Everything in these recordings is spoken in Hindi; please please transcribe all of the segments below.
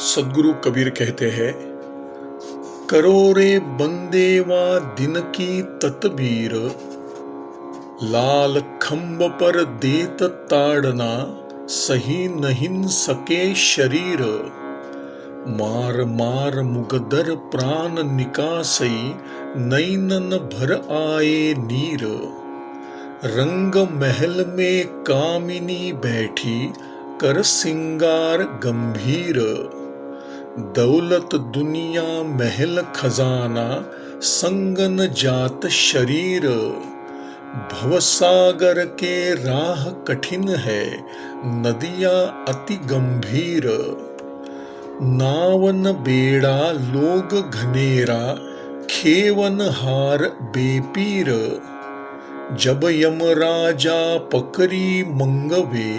सदगुरु कबीर कहते हैं, करो रे बंदेवा दिन की तदबीर, लाल खंब पर देत ताड़ना, सही नहीं सके शरीर। मार मार मुगदर प्राण निकासई, नैनन भर आए नीर। रंग महल में कामिनी बैठी, कर सिंगार गंभीर। दौलत दुनिया महल खजाना, संगन जात शरीर। भवसागर के राह कठिन है, नदियां अति गंभीर। नावन बेड़ा लोग घनेरा, खेवन हार बेपीर। जब यमराजा पकड़ी मंगवे,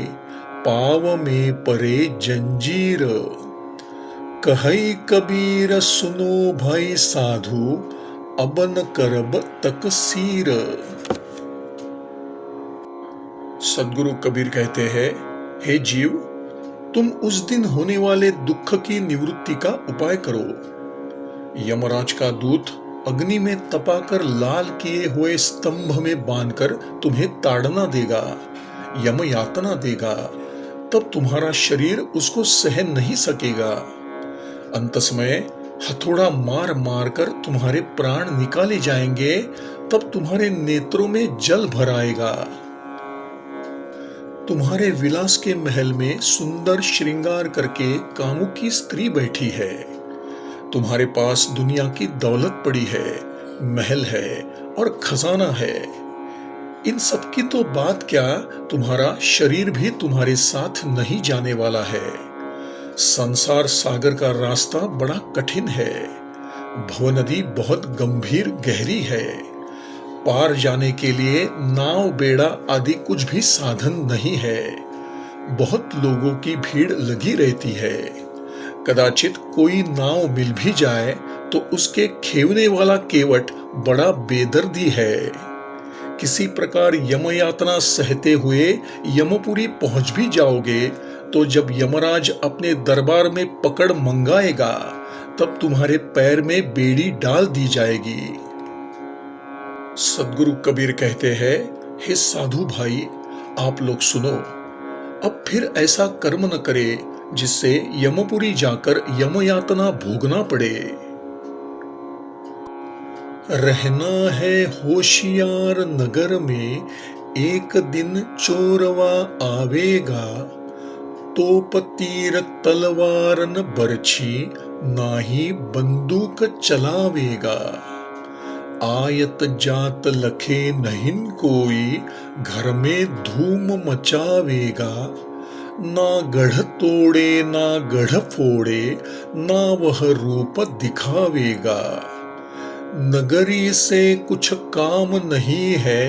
पाव में परे जंजीर। कहई कबीर सुनो भाई साधु, अबन करब तकसीर। सदगुरु कबीर कहते हैं, हे जीव, तुम उस दिन होने वाले दुख की निवृत्ति का उपाय करो। यमराज का दूत अग्नि में तपाकर लाल किए हुए स्तंभ में बांधकर तुम्हें ताड़ना देगा, यम यातना देगा। तब तुम्हारा शरीर उसको सहन नहीं सकेगा। अंत समय हथौड़ा मार मार कर तुम्हारे प्राण निकाले जाएंगे। तब तुम्हारे नेत्रों में जल भर आएगा। तुम्हारे विलास के महल में सुंदर श्रृंगार करके कामुकी स्त्री बैठी है। तुम्हारे पास दुनिया की दौलत पड़ी है, महल है और खजाना है। इन सब की तो बात क्या, तुम्हारा शरीर भी तुम्हारे साथ नहीं जाने वाला है। संसार सागर का रास्ता बड़ा कठिन है। भवनदी बहुत गंभीर गहरी है। पार जाने के लिए नाव बेड़ा आदि कुछ भी साधन नहीं है। बहुत लोगों की भीड़ लगी रहती है। कदाचित कोई नाव मिल भी जाए तो उसके खेवने वाला केवट बड़ा बेदर्दी है। किसी प्रकार यमयातना सहते हुए यमपुरी पहुंच भी जाओगे तो जब यमराज अपने दरबार में पकड़ मंगाएगा, तब तुम्हारे पैर में बेड़ी डाल दी जाएगी। सदगुरु कबीर कहते हैं, हे साधु भाई, आप लोग सुनो। अब फिर ऐसा कर्म न करे जिससे यमपुरी जाकर यमयातना भोगना पड़े। रहना है होशियार नगर में, एक दिन चोरवा आवेगा। तोप तीर तलवार न बरछी, नाही बंदूक चलावेगा। आयत जात लखे नहीं कोई, घर में धूम मचावेगा। ना गढ़ तोड़े ना गढ़ फोड़े, ना वह रूप दिखावेगा। नगरी से कुछ काम नहीं है,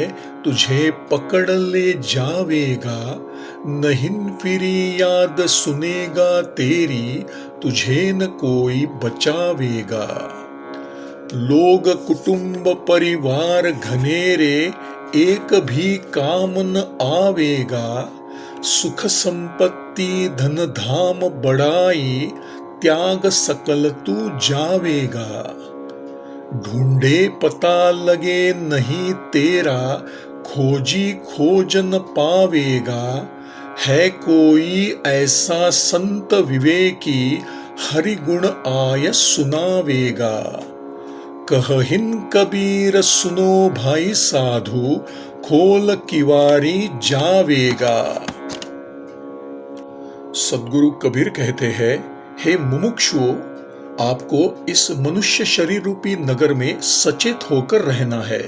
तुझे पकड़ ले जावेगा। नहीं फिरी याद सुनेगा तेरी, तुझे न कोई बचावेगा। लोग कुटुंब परिवार घनेरे, एक भी काम न आवेगा। सुख संपत्ति धन धाम बढ़ाई, त्याग सकल तू जावेगा। ढूंढे पता लगे नहीं तेरा, खोजी खोज न पावेगा। है कोई ऐसा संत विवेकी, हरि गुण आय सुनावेगा। कहहिन कबीर सुनो भाई साधु, खोल किवारी जावेगा। सदगुरु कबीर कहते हैं, हे मुमुक्षुओ, आपको इस मनुष्य शरीर रूपी नगर में सचेत होकर रहना है,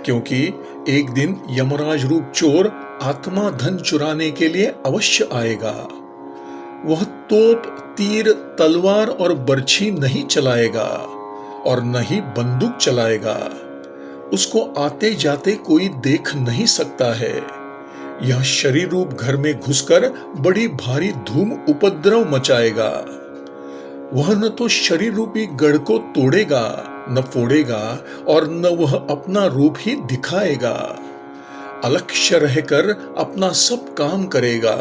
क्योंकि एक दिन यमराज रूप चोर आत्मा धन चुराने के लिए अवश्य आएगा। वह तोप तीर तलवार और बर्छी नहीं चलाएगा और न ही बंदूक चलाएगा। उसको आते जाते कोई देख नहीं सकता है। यह शरीर रूप घर में घुसकर बड़ी भारी धूम उपद्रव मचाएगा। वह न तो शरीर रूपी गढ़ को तोड़ेगा, न फोड़ेगा और न वह अपना रूप ही दिखाएगा। अलक्ष्य रहकर अपना सब काम करेगा।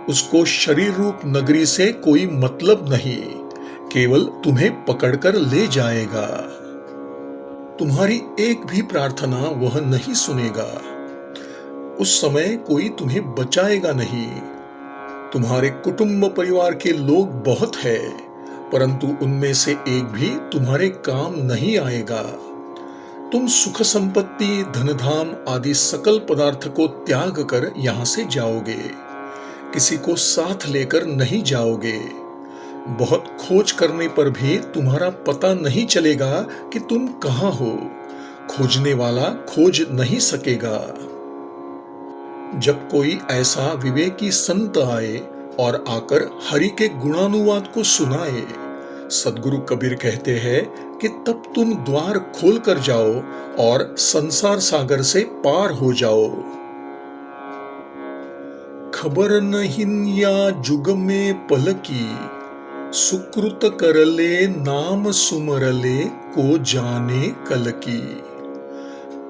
उसको शरीर रूप नगरी से कोई मतलब नहीं, केवल तुम्हें पकड़कर ले जाएगा। तुम्हारी एक भी प्रार्थना वह नहीं सुनेगा। उस समय कोई तुम्हें बचाएगा नहीं। तुम्हारे कुटुंब परिवार के लोग बहुत हैं, परंतु उनमें से एक भी तुम्हारे काम नहीं आएगा। तुम सुख संपत्ति, धनधाम आदि सकल पदार्थ को त्याग कर यहां से जाओगे। किसी को साथ लेकर नहीं जाओगे। बहुत खोज करने पर भी तुम्हारा पता नहीं चलेगा कि तुम कहां हो। खोजने वाला खोज नहीं सकेगा। जब कोई ऐसा विवेकी संत आए और आकर हरि के गुणानुवाद को सुनाए, सद्गुरु कबीर कहते हैं कि तब तुम द्वार खोलकर जाओ और संसार सागर से पार हो जाओ। खबर नहीं या जुग में पलकी, सुकृत करले नाम सुमरले को जाने कल की।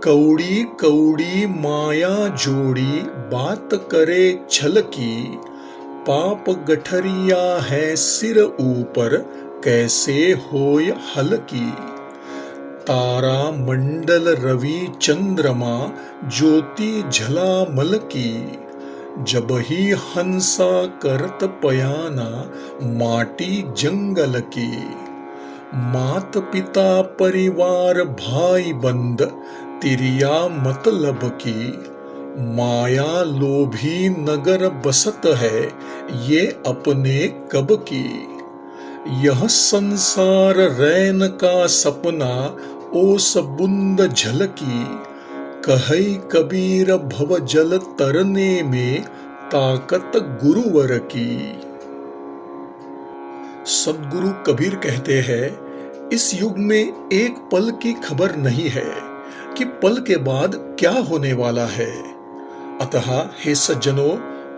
कौड़ी कौड़ी माया जोड़ी बात करे छल की, पाप गठरिया है सिर ऊपर कैसे होय हल की। तारा मंडल रवि चंद्रमा ज्योति झलामल की, जब ही हंसा करत पयाना माटी जंगल की। मात पिता परिवार भाई बंद तिरिया मतलब की, माया लोभी नगर बसत है ये अपने कब की। यह संसार रैन का सपना ओस बुंद झलकी, कहई कबीर भव जल तरने में ताकत गुरुवर की। सद्गुरु कबीर कहते हैं, इस युग में एक पल की खबर नहीं है कि पल के बाद क्या होने वाला है। अतः हे सज्जनों,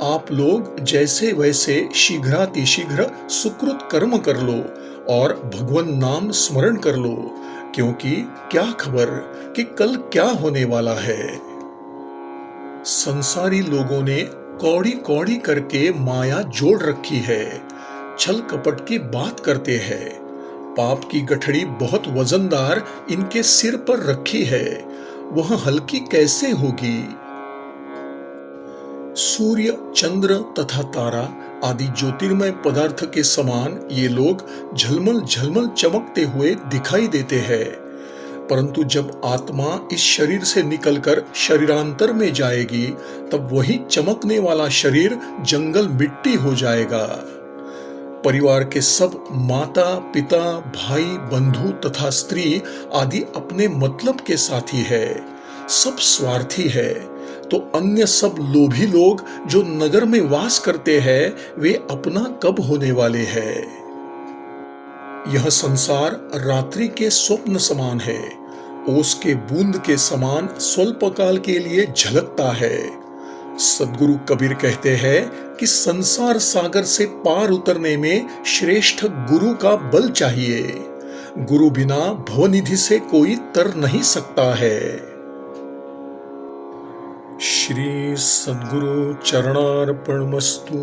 आप लोग जैसे वैसे शीघ्रातिशीघ्र सुकृत कर्म कर लो और भगवान नाम स्मरण कर लो, क्योंकि क्या खबर कि कल क्या होने वाला है। संसारी लोगों ने कौड़ी कौड़ी करके माया जोड़ रखी है, छल कपट की बात करते हैं। पाप की गठड़ी बहुत वजनदार इनके सिर पर रखी है, वह हल्की कैसे होगी। सूर्य, चंद्र तथा तारा आदि ज्योतिर्मय पदार्थ के समान ये लोग झलमल झलमल चमकते हुए दिखाई देते हैं, परंतु जब आत्मा इस शरीर से निकलकर शरीरांतर में जाएगी, तब वही चमकने वाला शरीर जंगल मिट्टी हो जाएगा। परिवार के सब माता, पिता, भाई, बंधु तथा स्त्री आदि अपने मतलब के साथी है, सब स्वार्थी है। तो अन्य सब लोभी लोग जो नगर में वास करते हैं, वे अपना कब होने वाले हैं। यह संसार रात्रि के स्वप्न समान है, ओस के बूंद के समान स्वल्पकाल के लिए झलकता है। सद्गुरु कबीर कहते हैं कि संसार सागर से पार उतरने में श्रेष्ठ गुरु का बल चाहिए। गुरु बिना भवनिधि से कोई तर नहीं सकता है। श्री सद्गुरु चरणार्पणमस्तु।